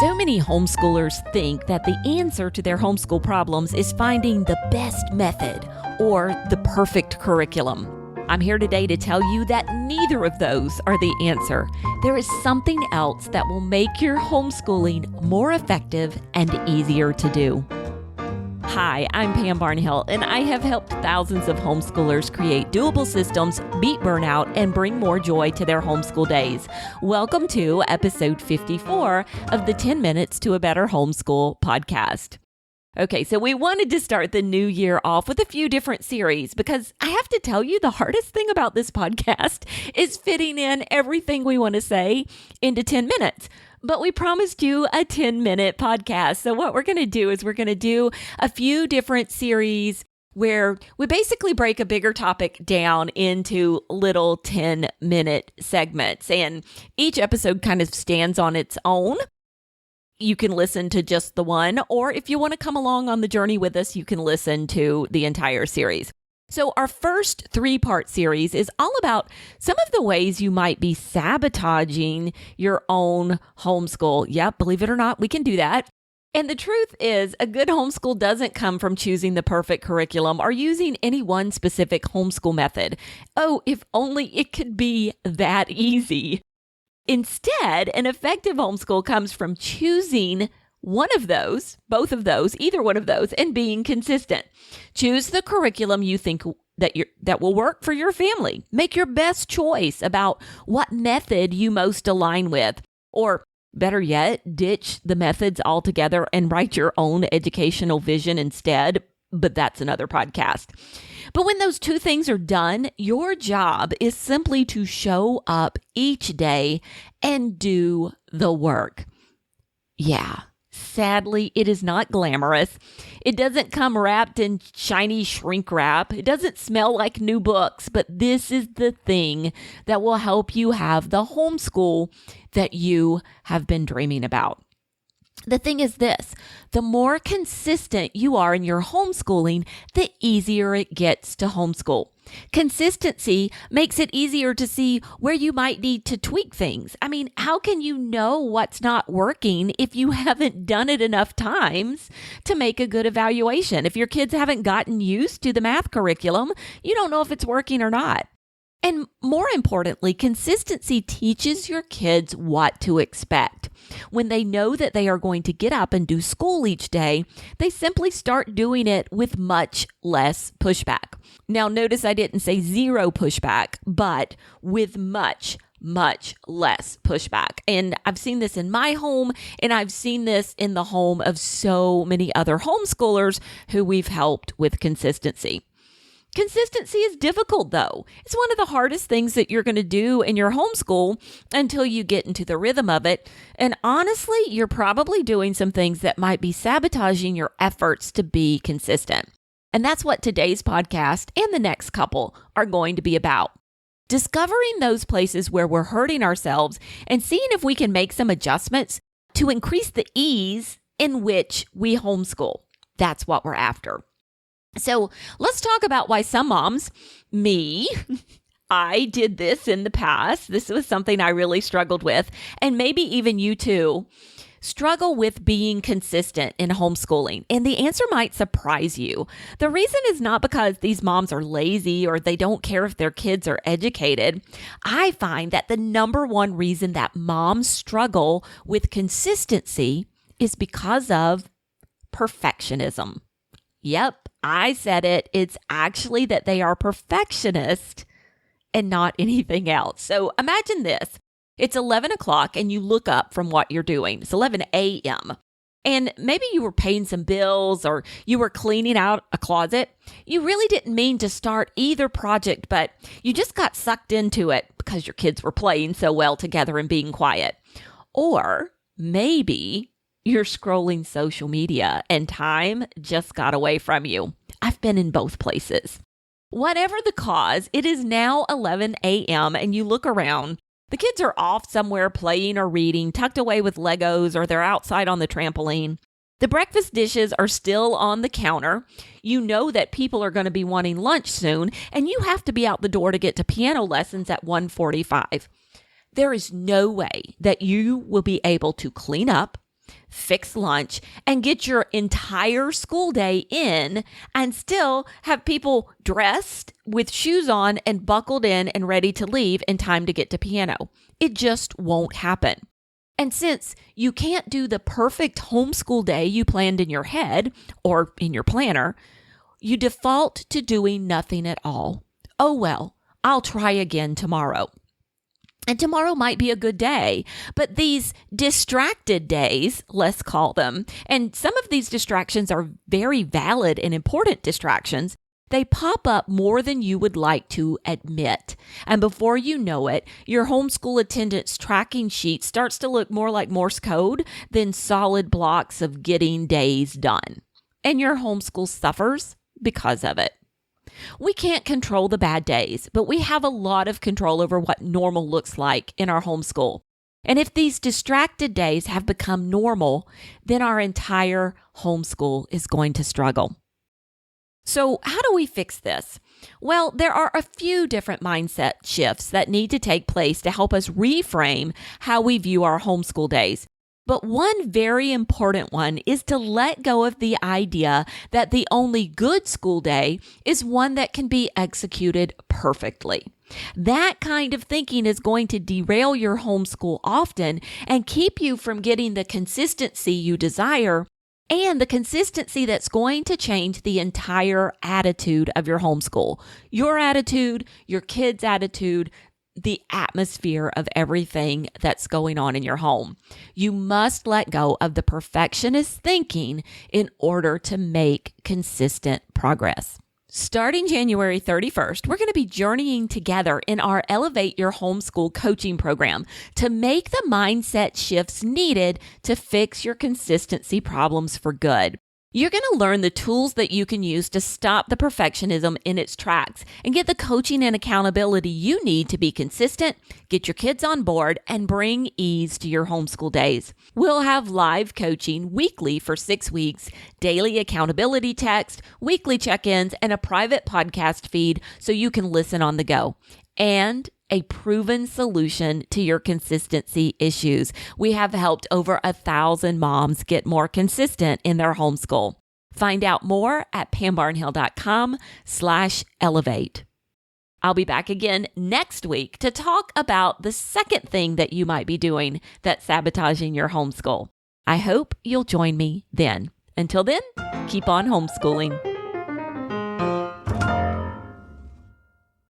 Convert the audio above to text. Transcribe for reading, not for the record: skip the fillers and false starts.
So many homeschoolers think that the answer to their homeschool problems is finding the best method or the perfect curriculum. I'm here today to tell you that neither of those are the answer. There is something else that will make your homeschooling more effective and easier to do. Hi, I'm Pam Barnhill, and I have helped thousands of homeschoolers create doable systems, beat burnout, and bring more joy to their homeschool days. Welcome to episode 54 of the 10 Minutes to a Better Homeschool podcast. Okay, so we wanted to start the new year off with a few different series because I have to tell you the hardest thing about this podcast is fitting in everything we want to say into 10 minutes. But we promised you a 10-minute podcast. So what we're going to do is we're going to do a few different series where we basically break a bigger topic down into little 10-minute segments. And each episode kind of stands on its own. You can listen to just the one, or if you want to come along on the journey with us, you can listen to the entire series. So our first 3-part series is all about some of the ways you might be sabotaging your own homeschool. Yep, believe it or not, we can do that. And the truth is, a good homeschool doesn't come from choosing the perfect curriculum or using any one specific homeschool method. Oh, if only it could be that easy. Instead, an effective homeschool comes from choosing one of those, both of those, either one of those, and being consistent. Choose the curriculum you think that will work for your family. Make your best choice about what method you most align with. Or better yet, ditch the methods altogether and write your own educational vision instead. But that's another podcast. But when those two things are done, your job is simply to show up each day and do the work. Yeah. Sadly, it is not glamorous. It doesn't come wrapped in shiny shrink wrap. It doesn't smell like new books, but this is the thing that will help you have the homeschool that you have been dreaming about. The thing is this, the more consistent you are in your homeschooling, the easier it gets to homeschool. Consistency makes it easier to see where you might need to tweak things. I mean, how can you know what's not working if you haven't done it enough times to make a good evaluation? If your kids haven't gotten used to the math curriculum, you don't know if it's working or not. And more importantly, consistency teaches your kids what to expect. When they know that they are going to get up and do school each day, they simply start doing it with much less pushback. Now, notice I didn't say zero pushback, but with much less pushback. And I've seen this in my home, and I've seen this in the home of so many other homeschoolers who we've helped with consistency. Consistency is difficult, though. It's one of the hardest things that you're going to do in your homeschool until you get into the rhythm of it. And honestly, you're probably doing some things that might be sabotaging your efforts to be consistent. And that's what today's podcast and the next couple are going to be about. Discovering those places where we're hurting ourselves and seeing if we can make some adjustments to increase the ease in which we homeschool. That's what we're after. So let's talk about why some moms, I did this in the past. This was something I really struggled with. And maybe even you too struggle with being consistent in homeschooling. And the answer might surprise you. The reason is not because these moms are lazy or they don't care if their kids are educated. I find that the number one reason that moms struggle with consistency is because of perfectionism. Yep, I said it. It's actually that they are perfectionists and not anything else. So imagine this. It's 11 o'clock and you look up from what you're doing. It's 11 a.m. And maybe you were paying some bills or you were cleaning out a closet. You really didn't mean to start either project, but you just got sucked into it because your kids were playing so well together and being quiet. Or maybe you're scrolling social media and time just got away from you. I've been in both places. Whatever the cause, it is now 11 a.m. and you look around. The kids are off somewhere playing or reading, tucked away with Legos, or they're outside on the trampoline. The breakfast dishes are still on the counter. You know that people are going to be wanting lunch soon, and you have to be out the door to get to piano lessons at 1:45. There is no way that you will be able to clean up, fix lunch, and get your entire school day in and still have people dressed with shoes on and buckled in and ready to leave in time to get to piano. It just won't happen. And since you can't do the perfect homeschool day you planned in your head or in your planner, you default to doing nothing at all. Oh, well, I'll try again tomorrow. And tomorrow might be a good day, but these distracted days, let's call them, and some of these distractions are very valid and important distractions, they pop up more than you would like to admit. And before you know it, your homeschool attendance tracking sheet starts to look more like Morse code than solid blocks of getting days done. And your homeschool suffers because of it. We can't control the bad days, but we have a lot of control over what normal looks like in our homeschool. And if these distracted days have become normal, then our entire homeschool is going to struggle. So how do we fix this? Well, there are a few different mindset shifts that need to take place to help us reframe how we view our homeschool days. But one very important one is to let go of the idea that the only good school day is one that can be executed perfectly. That kind of thinking is going to derail your homeschool often and keep you from getting the consistency you desire and the consistency that's going to change the entire attitude of your homeschool. Your attitude, your kids' attitude, the atmosphere of everything that's going on in your home. You must let go of the perfectionist thinking in order to make consistent progress. Starting January 31st, we're going to be journeying together in our Elevate Your Homeschool coaching program to make the mindset shifts needed to fix your consistency problems for good. You're going to learn the tools that you can use to stop the perfectionism in its tracks and get the coaching and accountability you need to be consistent, get your kids on board, and bring ease to your homeschool days. We'll have live coaching weekly for 6 weeks, daily accountability text, weekly check-ins, and a private podcast feed so you can listen on the go. And a proven solution to your consistency issues. We have helped over 1,000 moms get more consistent in their homeschool. Find out more at pambarnhill.com/elevate. I'll be back again next week to talk about the second thing that you might be doing that's sabotaging your homeschool. I hope you'll join me then. Until then, keep on homeschooling.